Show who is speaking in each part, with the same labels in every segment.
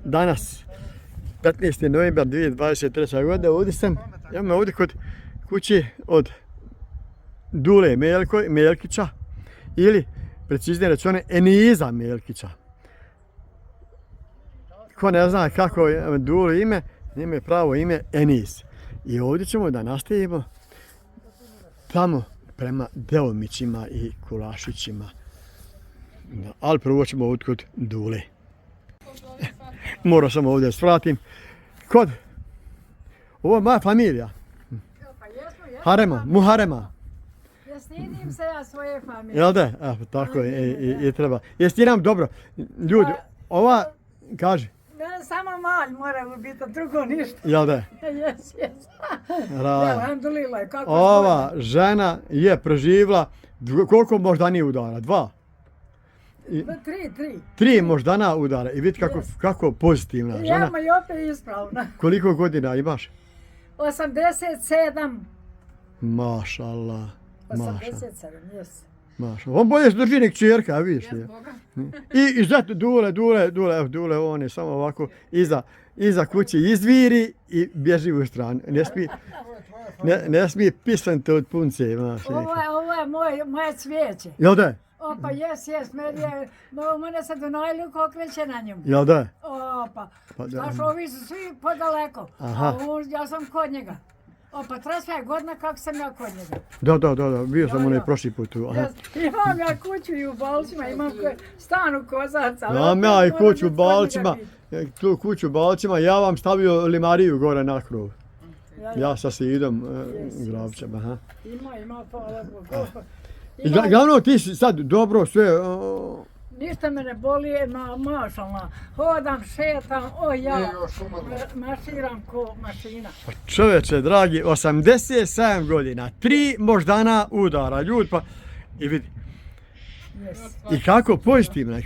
Speaker 1: danas 15. novembar 2023. godine. Ovdje sam, ja imam ovdje kod kuće od Dule Meljkića ili preciznije rečeno Eniza Meljkića. Ko ne zna kako je Dule ime, njime je pravo ime Eniz. I ovdje ćemo da nastavimo tamo prema Deomićima i Kulašićima. Ali prvo ćemo ovdje kod Dule. Morao sam ovdje svratim. Ovo je moja familija. Harema, Muharema.
Speaker 2: Ja stidim se ja svoje familije.
Speaker 1: Jel da? Tako je, i treba. Jesi ti nam dobro? Ljudi, ova, kaži.
Speaker 2: Samo malj mora biti, drugo ništa.
Speaker 1: Jel da?
Speaker 2: Jes.
Speaker 1: Alhamdulillah, kako ova žena je preživla, koliko moždana udara? 2?
Speaker 2: 3.
Speaker 1: 3 moždana udara i vidi kako pozitivna žena.
Speaker 2: Ja, ma i opet ispravna.
Speaker 1: Koliko godina imaš?
Speaker 2: 87.
Speaker 1: Mašallah.
Speaker 2: 87, jes.
Speaker 1: Mašallah. On bolje drži nek čerka, vidiš li? I zato Dule, on je samo ovako iza kuće izviri i bježi u stranu. Ne smije pisati od punce.
Speaker 2: Ovo je moje cvijeće.
Speaker 1: Jel da?
Speaker 2: Opa, jes, mene se do najluka okreće na njemu.
Speaker 1: Jel da?
Speaker 2: Opa, znaš, ovi su svi podaleko, a ja sam kod njega. Opa, trasva je godina kako sam ja kod njega.
Speaker 1: Da, bio sam onaj prošli put tu.
Speaker 2: Imam ja kuću i u Balcima, imam stan u Kozarca.
Speaker 1: Imam ja i kuću u Balcima, tu kuću u Balcima, ja vam stavio limariju gore na krov. Ja sa Sidom Gravčem, aha.
Speaker 2: Ima, hvala Bogu.
Speaker 1: I glavno ti si sad dobro sve...
Speaker 2: Ništa me ne boli, mašalna. Hodam, šetam, maširam ko mašina.
Speaker 1: Čoveče, dragi, 87 godina, 3 moždana udara, ljud pa... I vidi. I kako pozitivna,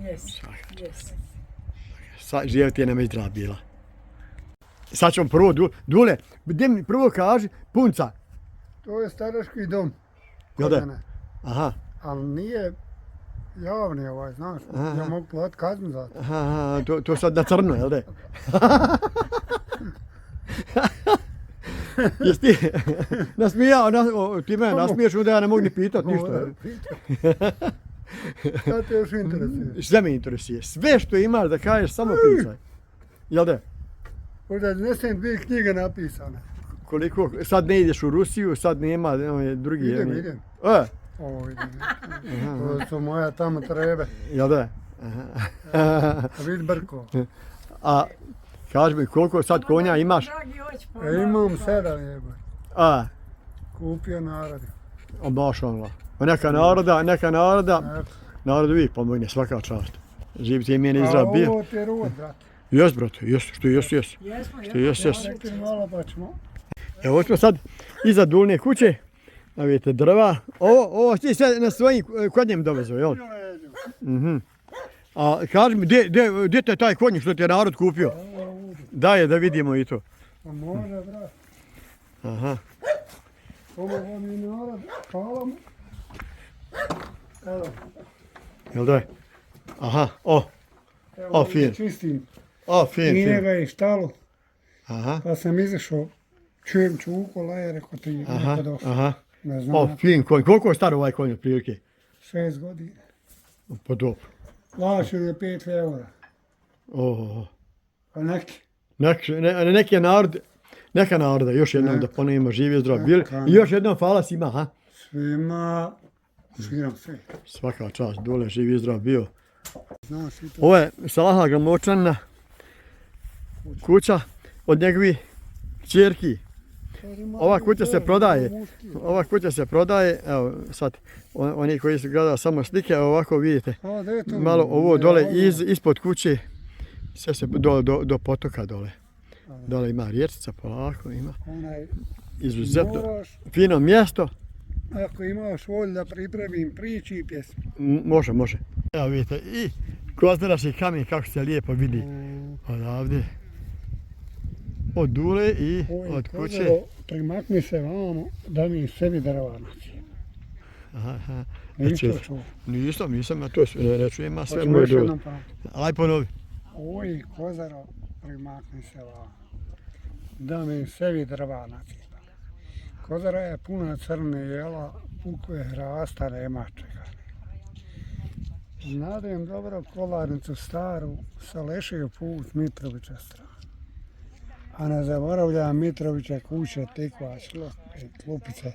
Speaker 2: Jes.
Speaker 1: Živ ti je nam izdrav bila. Sad ćemo prvo, Dule, gdje mi prvo kaži, punca.
Speaker 3: To je starački dom.
Speaker 1: Jel da? Aha.
Speaker 3: Ali nije javni znaš. Ja mogu platiti kaznu za to.
Speaker 1: Aha, to sad na crno, jel da? Jesi ti nasmijao, ti mene nasmiješ, onda ja ne mogu ni pitat ništa.
Speaker 3: Šta te još interesuje?
Speaker 1: Sve me interesuje. Sve što imaš da kažeš, samo pisaj. Jel da?
Speaker 3: Možda nesem 2 knjige napisane.
Speaker 1: Koliko, sad ne ideš u Rusiju, sad nema drugi...
Speaker 3: Idem.
Speaker 1: Idem.
Speaker 3: To su moja tamo trebe.
Speaker 1: Jel da?
Speaker 3: Vid brko.
Speaker 1: A kaži mi koliko sad konja imaš?
Speaker 3: Imam 7 jebe. Kupio narod.
Speaker 1: Mašallah. Neka narodu uvijek pomogne, svaka čast. Živ ti je meni izdrav bio.
Speaker 3: A ovo ti je rod, brat.
Speaker 1: Jes, brate, što jes. Evo smo sad iza Dulne kuće. A vidite drva. Ovo ti sve na svojim konjem dovezu, jel? A kaži mi, gdje je taj konj što ti je narod kupio? Daj da vidimo i to.
Speaker 3: Pa može, brat.
Speaker 1: Aha.
Speaker 3: Ovo vam je narod, hvala mu. Evo.
Speaker 1: Jel da je? Aha,
Speaker 3: Evo,
Speaker 1: fin.
Speaker 3: Čistim.
Speaker 1: Fin.
Speaker 3: I njega je štalo.
Speaker 1: Aha.
Speaker 3: Pa sam izašao, čujem čuko, laje, rekao ti neka došao.
Speaker 1: Aha.
Speaker 3: Ne znam.
Speaker 1: Fin konj. Koliko je star ovaj konj otprilike?
Speaker 3: 6 godina.
Speaker 1: Pa dobro.
Speaker 3: Plaćao je 5 eura. Pa neki.
Speaker 1: Neki je narod, neka naroda, još jednom da ponovimo, živi zdrav bili. I još jednom hvala svima, ha?
Speaker 3: Svima, sviram sve.
Speaker 1: Svaka čast, Dule, živi zdrav bio.
Speaker 3: Znaš i to.
Speaker 1: Ovo je Salaha Gramočanina kuća od njegovih čerki. Ova kuća se prodaje, evo sad, oni koji su gledali samo slike, ovako vidite, malo ovo dole ispod kuće, sve se do potoka dole. Dole ima riječica, polako ima. Izuzetno fino mjesto.
Speaker 3: Ako imaš volju da pripremim priči i pjesmi.
Speaker 1: Može. Evo vidite, i Kozarački kamen kako se lijepo vidi odavde. Od Dule i od kuće.
Speaker 3: Primakni se vamo da mi sebi drva naći.
Speaker 1: Nisam, ja to ne čujem, a sve moje dođe. Aj ponovi.
Speaker 3: Oj, kozaro, primakni se vam. Da mi sebi drva nacipa. Kozara je puna crne jela, pukve hrasta, nema čega. Nadem dobro kolarnicu staru, sa lešio put Mitrovića strana. A ne zaboravljam Mitrovića kuće, tikva, klupice.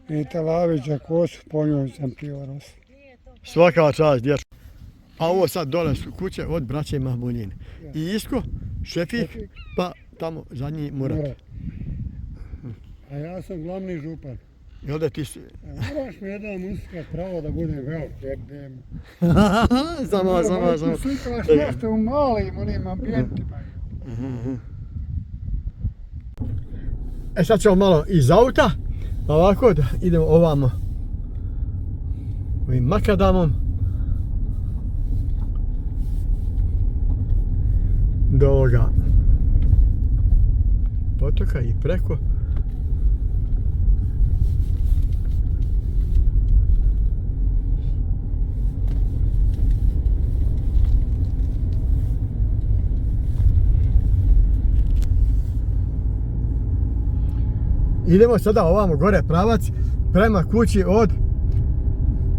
Speaker 3: I Talavića kosu, po njoj sam pio nos.
Speaker 1: Svaka čast, dječko. A ovo sad dole su kuće od braće Mahmuljine. I Isko, Šefik, pa tamo zadnji Murat.
Speaker 3: A ja sam glavni župan.
Speaker 1: Jel da ti si...
Speaker 3: Moraš mi jedan muskat pravo da budem velik, jer nema.
Speaker 1: Samo.
Speaker 3: Slikaš nešto u malim onim ambijentima.
Speaker 1: E sad ćemo malo iz auta, ovako da idemo ovamo. Ovim makadamom. Do ovoga potoka i preko. Idemo sada ovamo gore pravac prema kući od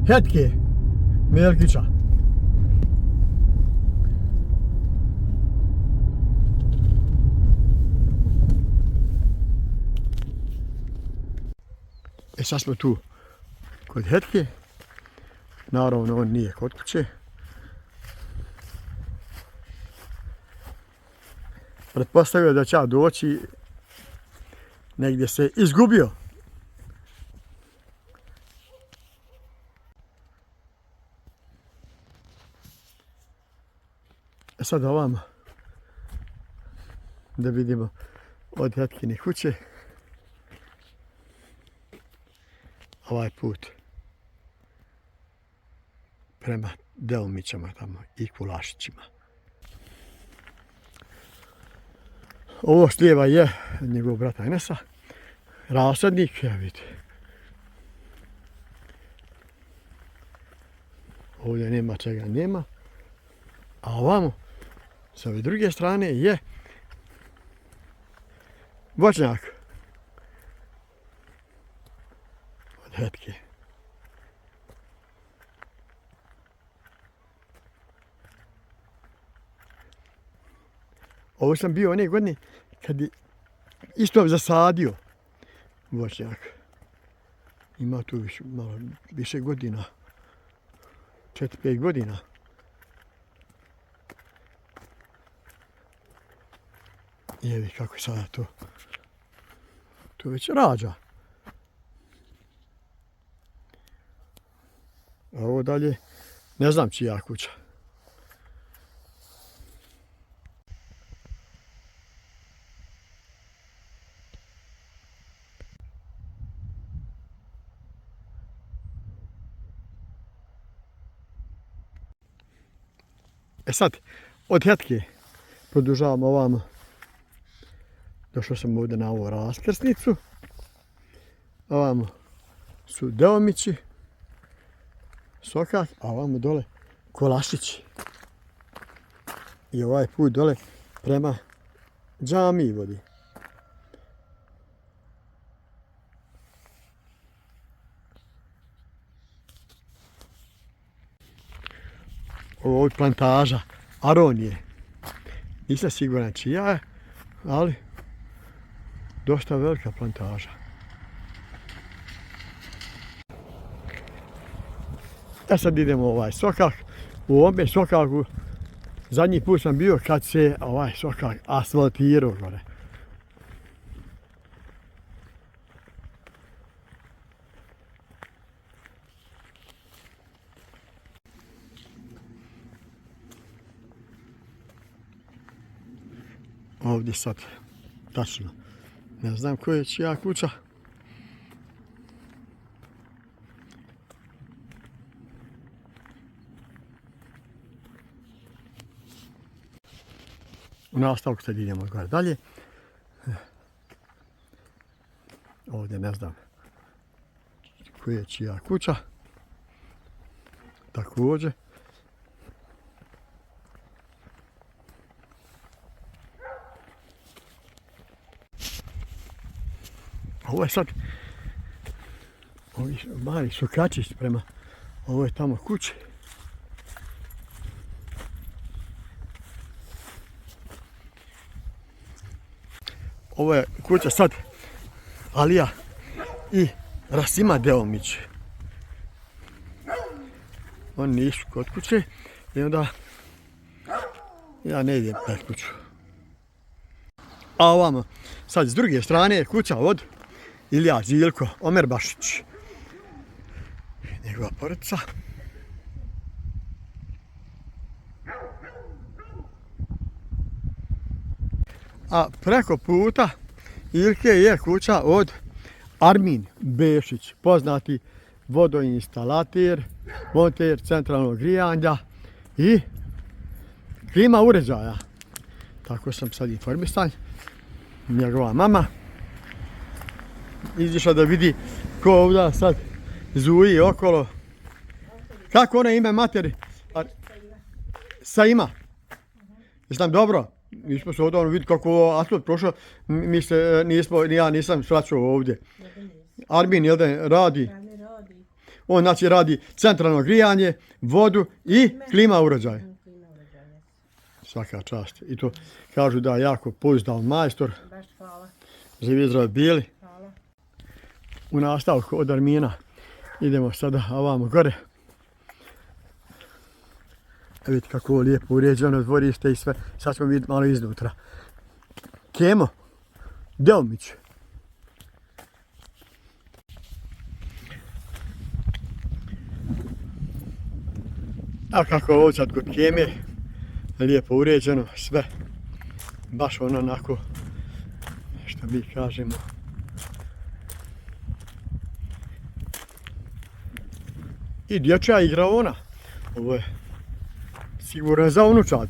Speaker 1: Hetke Melkića. E sad smo tu kod Hetke. Naravno on nije kod kuće. Pretpostavio da će ja doći, negdje se izgubio. E sad ovamo da vidimo od Hetkine kuće ovaj put prema Delmićama tamo i Kulašićima. Ovo s lijeva je njegov brat Enesa, rasadnik, ja vidite. Ovdje nema čega, nema. A ovamo, s ove druge strane je voćnjak od Hetke. Ovo sam bio one godine kad je isto zasadio voćnjak. Ima tu malo više godina, 4-5 godina. I evi kako je sada to. To već rađa. A ovo dalje, ne znam čija kuća. E sad, od Hetke produžavam ovamo. Došao sam ovdje na ovu raskrsnicu. Ovamo su Deomići, Sokak, a ovamo dole Kolašići. I ovaj put dole prema džamiji vodi. Ovo je plantaža Aronije. Nisam siguran čija je, ali dosta velika plantaža. Ja sad idemo ovaj Sokak. U ovome Sokaku zadnji put sam bio kad se ovaj Sokak asfaltirao gore. Ovdje sad, tačno, ne znam koja je čija kuća. U nastavku sad idemo gore dalje. Ovdje ne znam koja je čija kuća. Također. ovo je sad, ovi mali šukačić prema ovoj tamo kući. Ovo je kuća sad Alija i Rasima Deomić. Oni nisu kod kuće i onda ja ne idem pred kuću. A ovamo, sad s druge strane je kuća od Ilija Željko Omerbašić. Njegova porodica. A preko puta Ilke je kuća od Armin Bešić, poznati vodoinstalater, monter centralnog grijanja i klima uređaja. Tako sam sad informisan. Njegova mama izišla da vidi ko ovdje sad zuji okolo. Kako ono ime materi? Saima. Jesi nam dobro? Mi smo se ovdje vidjeli kako ovo asfalt prošao, mi se nismo, ja nisam svačao ovdje. Armin jel da radi? On znači radi centralno grijanje, vodu i klima uređaj. Svaka čast. I to kažu da je jako pouzdan majstor.
Speaker 2: Baš hvala.
Speaker 1: Živi zdrav bili.
Speaker 2: Hvala.
Speaker 1: U nastavku od Armina idemo sada ovamo gore. Vidite kako je lijepo uređeno dvorište i sve. Sad ćemo vidjeti malo iznutra. Kemo Deomić. A kako je ovo sad kod Keme, lijepo uređeno sve. Baš ono onako, što mi kažemo. I dječja igraona. Ovo je sigurno za unučad.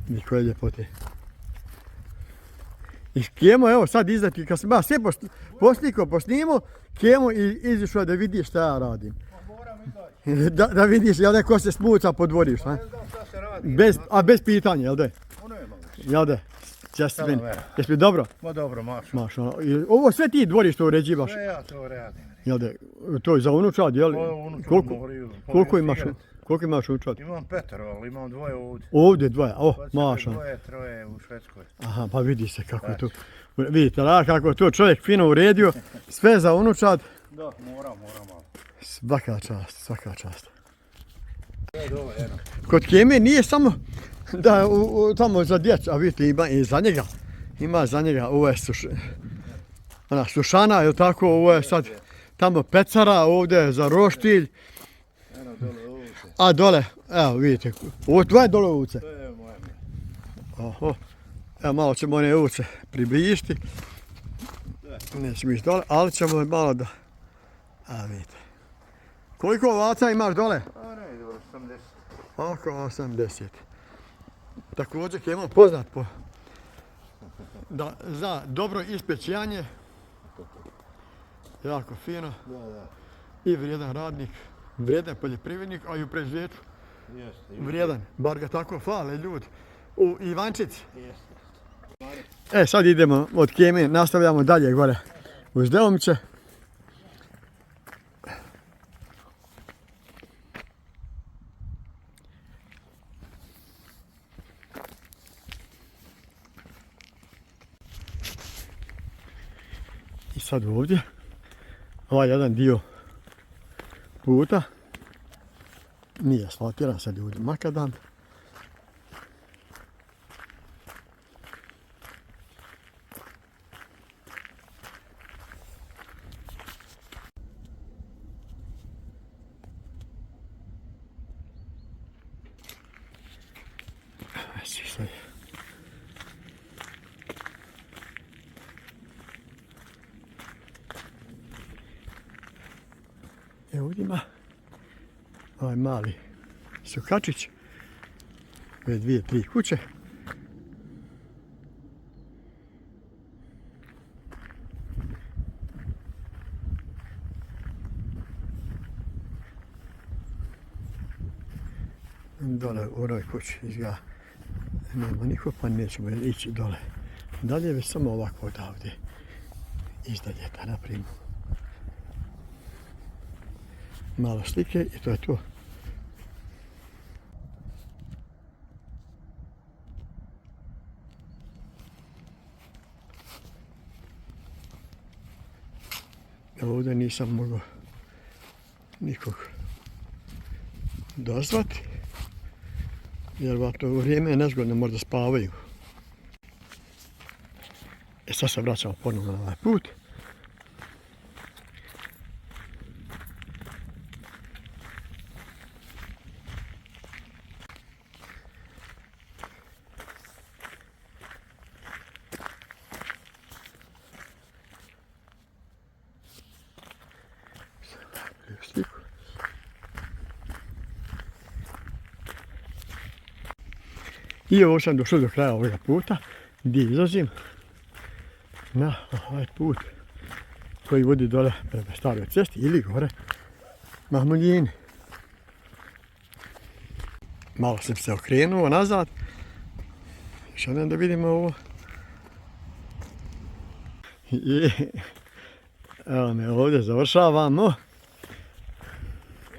Speaker 1: Niko je ljepote. I Kemo, evo sad izdati, kad sam ba sve poslikao, posnimo, Kemo i izišao da vidi šta ja radim. Da vidiš, jel da ko se smuca po dvorištu, a? Bez pitanja, jel da? Jel da? Jesi mi dobro?
Speaker 4: Ma dobro,
Speaker 1: Maš. Ovo sve ti dvorište uređivaš?
Speaker 4: Sve ja to radim.
Speaker 1: Jel da? To je za unučad, jel? Koliko imaš unučad?
Speaker 4: Imam petero, ali imam dvoje ovdje.
Speaker 1: Ovdje dvoje, maša.
Speaker 4: Dvoje, troje u Švedskoj.
Speaker 1: Aha, pa vidi se kako je to. Vidite, kako je to čovjek fino uredio, sve za unučad.
Speaker 4: Da, moram malo.
Speaker 1: Svaka čast.
Speaker 4: Dole, jedno.
Speaker 1: Kod Keme nije samo da tamo za djecu, a vidite ima i za njega. Ima za njega, ovo je sušana, je tako, ovo je sad tamo pecara, ovdje je za roštilj.
Speaker 4: Eno dole ovdje.
Speaker 1: A dole, evo vidite, ovo tvoje dole ovce.
Speaker 4: To je moje.
Speaker 1: Oho, evo malo ćemo one ovce približiti. Nećemo ići dole, ali ćemo malo da... A vidite. Koliko ovaca imaš dole?
Speaker 4: A ne, dobro, 80.
Speaker 1: Oko 80. Također Kemo poznat po za dobro ispećanje. Jako fino.
Speaker 4: Da.
Speaker 1: I vrijedan radnik, vrijedan poljoprivrednik, a i u preživeću. Vrijedan, bar ga tako hvale ljudi. U Ivančici. Sad idemo od Keme, nastavljamo dalje gore uz Deomiće. I sad ovdje, ovaj jedan dio puta nije asfaltiran, sad je ovdje makadam. Evo ovdje ima ovaj mali sukačić, ove 2-3 kuće. Dole u onoj kući izgleda Nema niko, pa nećemo ići dole. Dalje već samo ovako odavde. Izdalje da napravimo. Malo slike i to je to. Ovdje nisam mogao nikog dozvati. Vjerovatno u vrijeme je nezgodno, možda spavaju. Sad se vraćamo ponovno na ovaj put. Sliku. I ovo sam došao do kraja ovoga puta gdje izlazim na ovaj put koji vodi dole prema staroj cesti ili gore Mahmuljini. Malo sam se okrenuo nazad. Još jednom da vidimo ovo. I evo me ovdje završavamo.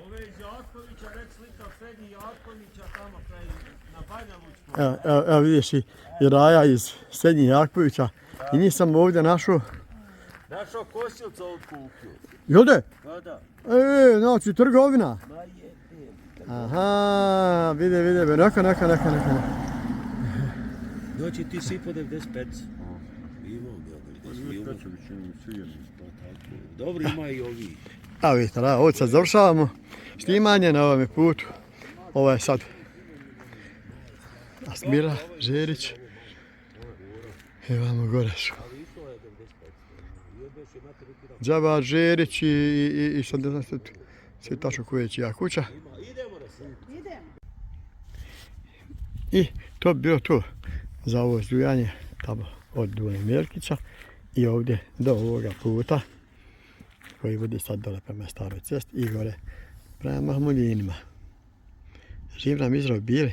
Speaker 5: Ove iz Jatkovića, već slika srednji Jatkovića tamo kraj na Banja Lučka.
Speaker 1: Evo vidiš i Raja iz Srednjih Jakpovića. I nisam ovdje našao.
Speaker 5: Našao kosilca otkupio.
Speaker 1: Jode?
Speaker 5: Pa da.
Speaker 1: Znači trgovina.
Speaker 5: Ma je.
Speaker 1: Aha, vide, neka.
Speaker 5: Doći ti svi po 95. Dobro, ima i ovi.
Speaker 1: Evo vidite, ovdje sad završavamo snimanje na ovome putu. Ovo je sad Asmira Žerić. I vamo gore su Džabar Žerić i sad ne znam sve tačno koja je čija kuća. I to bi bilo to za ovo zdujanje tamo od Dune Melkića i ovdje do ovoga puta koji vodi sad dole prema staroj cesti i gore prema Mahmuljinima. Živ nam izdrav bili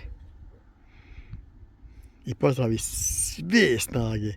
Speaker 1: i pozdravi sve snage